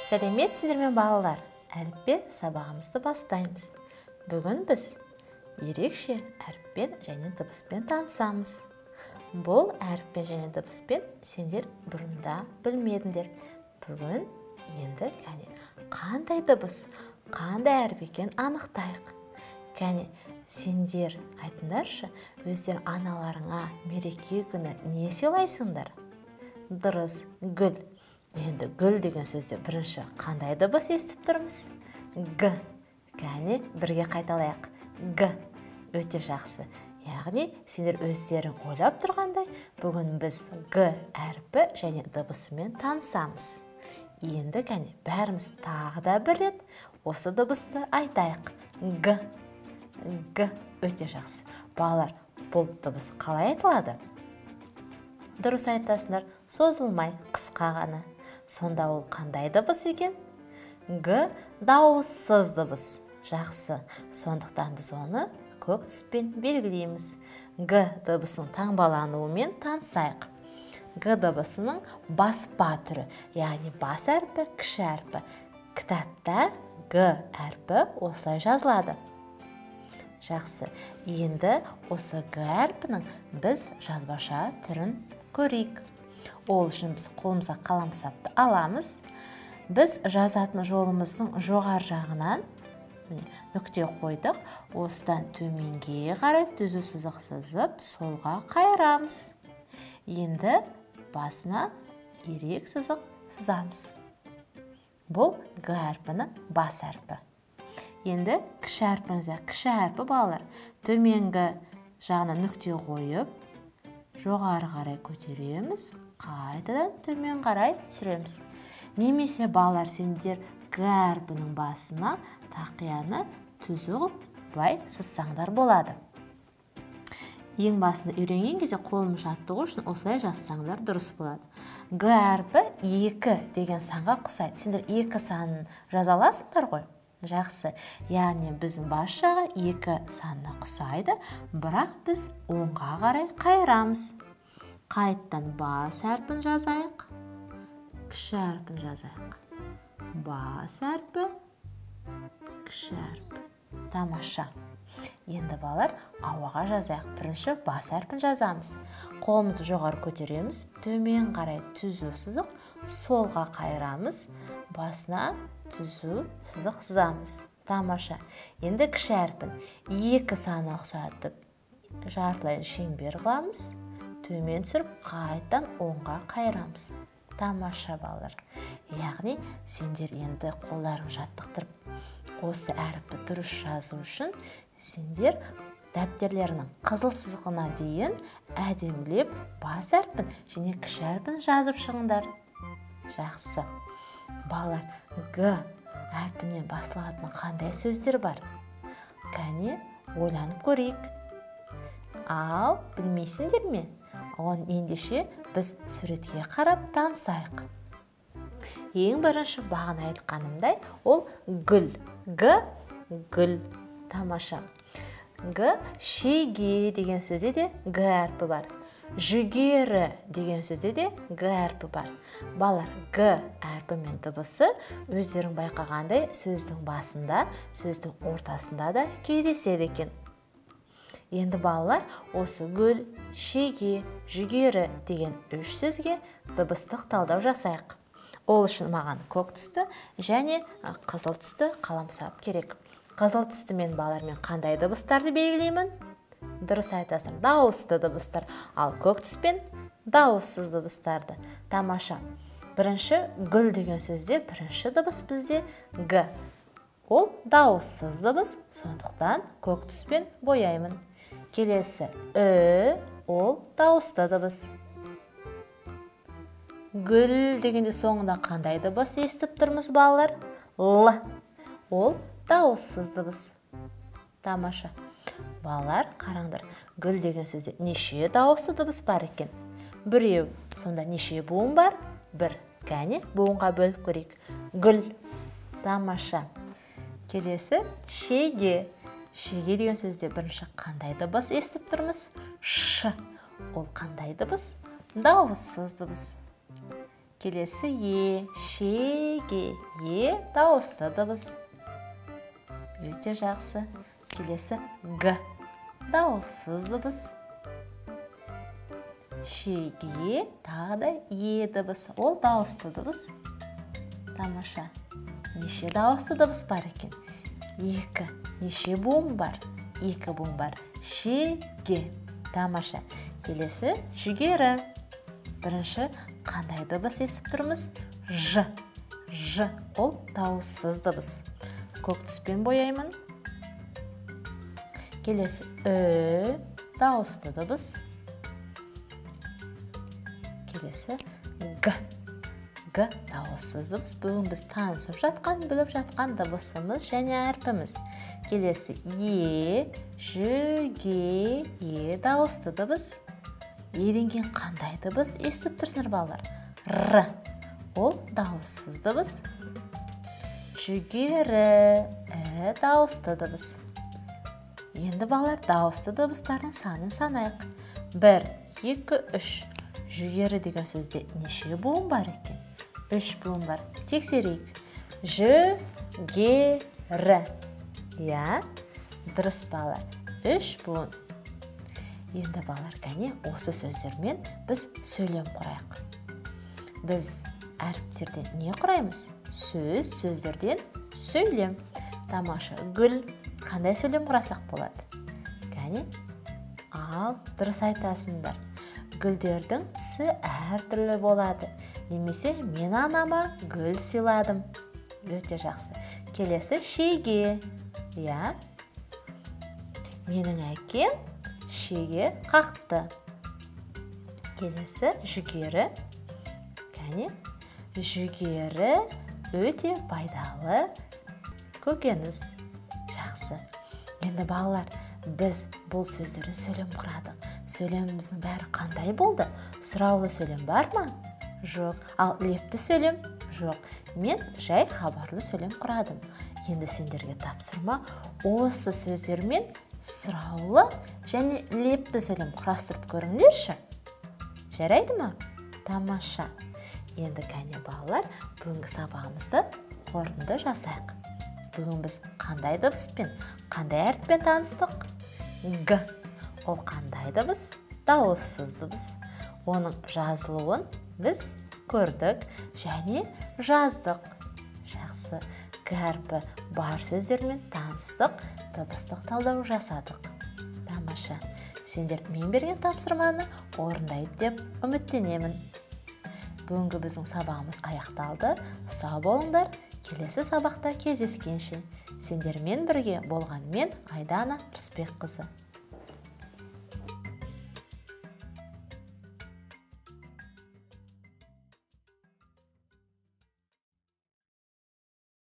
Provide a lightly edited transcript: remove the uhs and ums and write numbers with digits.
Сәлеметсіздер ме балалар? Әліппе сабағымызды бастаймыз. Бүгін біз ерекше әріппен және дыбыспен танысамыз. Бұл әріппен және дыбыспен сендер бұрында білмедіңдер. Бүгін енді қандай дыбыс, қандай әріп екенін анықтайық. Сендер айтыңдаршы, өздер аналарыңа мереке күні не сыйлайсыңдар? Дұрыс, гүл. Енді гүл деген сөзде бірінші қандай дыбыс естіп тұрмыз? Г. Бірге қайталайық. Г. Өте жақсы. Яғни, сендер өздерің ойлап тұрғандай, бүгін біз Г әріпі және дыбысымен танысамыз. Енді бәріміз тағы да бір рет осы дыбысты айтайық. Г. Г. Өте жақсы. Балалар, бұл дыбыс қалай айтылады? Дұрыс айтасыңдар, созылмай, қысқа ғана. Сонда ол қандай дыбыс екен? Г дауыссыз дыбыс. Жақсы. Сондықтан біз оны көк түспен белгілейміз. Г дыбысының таңбалануымен танысайық. Г дыбысының баспа түрі, яғни бас әрпі, кіші әрпі. Кітапта Г әрпі осылай жазылады. Жақсы. Енді осы Г әрпінің біз жазбаша түрін көрейік. Ол үшін біз қолымызға қаламсапты аламыз. Біз жазатын жолымыздың жоғар жағынан нүкте қойдық. Осыдан төменге қарай түзу сызық сызып, солға қайырамыз. Енді басына ирек сызық сызамыз. Бұл Г әрпінің бас әрпі. Енді кіші әрпі балалар. Төменгі жағына нүкте қойып, жоғары қарай көтереміз, қайтадан төмен қарай түсіреміз. Немесе балалар, сендер Г әрпінің басына тақияны түзу ғып, бұлай сызсаңдар болады. Ең басында үйренген кезде қолым жаттығу үшін осылай жазсаңдар дұрыс болады. Г әрпі 2 деген санға ұқсайды. Сендер 2 санын жаза аласыңдар ғой? Жақсы. Яғни біздің бас жағы 2 санына ұқсайды, бірақ біз оңға қарай қайырамыз. Қайттан бас әрпін жазайық, кіші әрпін жазайық. Бас әрпі, кіші әрпі. Тамаша. Енді балар ауаға жазайық. Бірінші бас әрпін жазамыз. Қолымызды жоғары көтереміз, төмен қарай түзу сызық, солға қайырамыз, басына түзу сызық сызамыз. Тамаша. Енді кіші әрпін 2 саны ұқсатып, жартылай шеңбер қыламыз, төмен түсіріп, қайттан оңға қайырамыз. Тамаша балалар. Яғни, сендер енді қолдарын жаттықтырып, осы әріпті дұрыс жазу үшін сендер дәптерлерінің қызыл сызығына дейін әдемілеп бас әрпін және кіші әрпін жазып шығыңдар. Жақсы. Балалар, Г әрпінен басылатын қандай сөздер бар? Ойланып көрейік. Ал, білмейсіңдер ме? Ендеше біз суретке қарап танысайық. Ең бірінші бағана айтқанымдай, ол гүл. Г гүл. Тамаша. Г шеге деген сөзде де Г әрпі бар. Жүгері деген сөзде де Г әрпі бар. Балар, Г әрпі мен дыбысы өздерің байқағандай сөздің басында, сөздің ортасында да кездеседі екен. Енді балалар, осы гүл, шеге, жүгері деген 3 сөзге дыбыстық талдау жасайық. Ол үшін маған көк түсті және қызыл түсті қаламсап керек. Қызыл түсті мен балалармен қандай дыбыстарды белгілеймін? Дұрыс айтасың, дауысты дыбыстар, ал көк түспен дауыссыз дыбыстарды. Тамаша. Бірінші гүл деген сөзде бірінші дыбыс бізде Г. Ол дауыссыз дыбыс, сондықтан көк түспен бояймын. Келесі ол дауысты дыбыс. Гүл дегенде соңында қандай дыбыс естіп тұрмыз балалар? Л. Ол дауыссыз дыбыс. Тамаша. Балалар, қараңдар, гүл деген сөзде неше дауысты дыбыс бар екен? Біреу. Сонда неше буын бар? 1. Буынға бөліп көрейік. Гүл. Тамаша. Келесі шеге. Шеге деген сөзде бірінші қандай дыбыс естіп тұрмыз? Ш. Ол қандай дыбыс? Дауыссыз дыбыс. Келесі шеге, дауысты дыбыс. Өте жақсы. Келесі дауыссыз дыбыс. Шеге, тағы да дыбыс. Ол дауысты дыбыс. Тамаша. Неше дауысты дыбыс бар екен? 2. Неше буын бар? 2 буын бар. Шеге. Тамаша. Келесі жүгері. Бірінші қандай дыбыс естіп тұрмыз? Ж. Ол дауыссыз дыбыс. Көк түспен бояймын. Келесі дауысты дыбыс. Келесі дауыссыз дыбыс. Бүгін біз танысып жатқан, біліп жатқан дыбысымыз және әрпіміз. Келесі жүге, дауысты дыбыс. Еден кейін қандай дыбыс естіп тұрсыңдар балалар? Р. Ол дауыссыз дыбыс. Жүгері, дауысты дыбыс. Енді балалар дауысты дыбыстардың санын санайық. 1, 2, 3. Жүгері деген сөзде неше буын бар екен? 3 буын бар. Тексерейік. Жүгері. Я, дұрыс балалар. 3 буын. Енді балалар, кәне осы сөздермен біз сөйлем құрайық. Біз әріптерден не құраймыз? Сөздерден сөйлем. Тамаша. Гүл. Қандай сөйлем құрасақ болады? Кәне? Ал, дұрыс айтасыңдар. Гүлдердің түсі әртүрлі болады. Немесе мен анама гүл сыйладым. Өте жақсы. Келесі шеге. Я. Менің әкем шеге қақты. Келесі жүгері. Кәне? Жүгері өте пайдалы көкөніс. Жақсы. Енді балалар, біз бұл сөздерін сөйлем құрадық. Сөйлеміміздің бәрі қандай болды? Сұраулы сөйлем бар ма? Жоқ. Ал лепті сөйлем? Жоқ. Мен жай хабарлы сөйлем құрадым. Енді сендерге тапсырма осы сөздермен сұраулы және лепті сөйлем құрастырып көріңдерші. Жарайды ма? Тамаша. Енді кәне балалар, бүгінгі сабағымызды қорытынды жасайық. Бүгін біз қандай дыбыспен, қандай әріппен таныстық? Г. Ол қандай дыбыс? Дауыссыз дыбыс. Оның жазылуын біз көрдік және жаздық. Жақсы. Г әрпі бар сөздермен таныстық, дыбыстық талдау жасадық. Тамаша. Сендер мен берген тапсырманы орындайды деп үміттенемін. Бүгінгі біздің сабағымыз аяқталды. Сау болыңдар. Келесі сабақта кездескенше. Сендермен бірге болғанмен Айдана Рысбекқызы.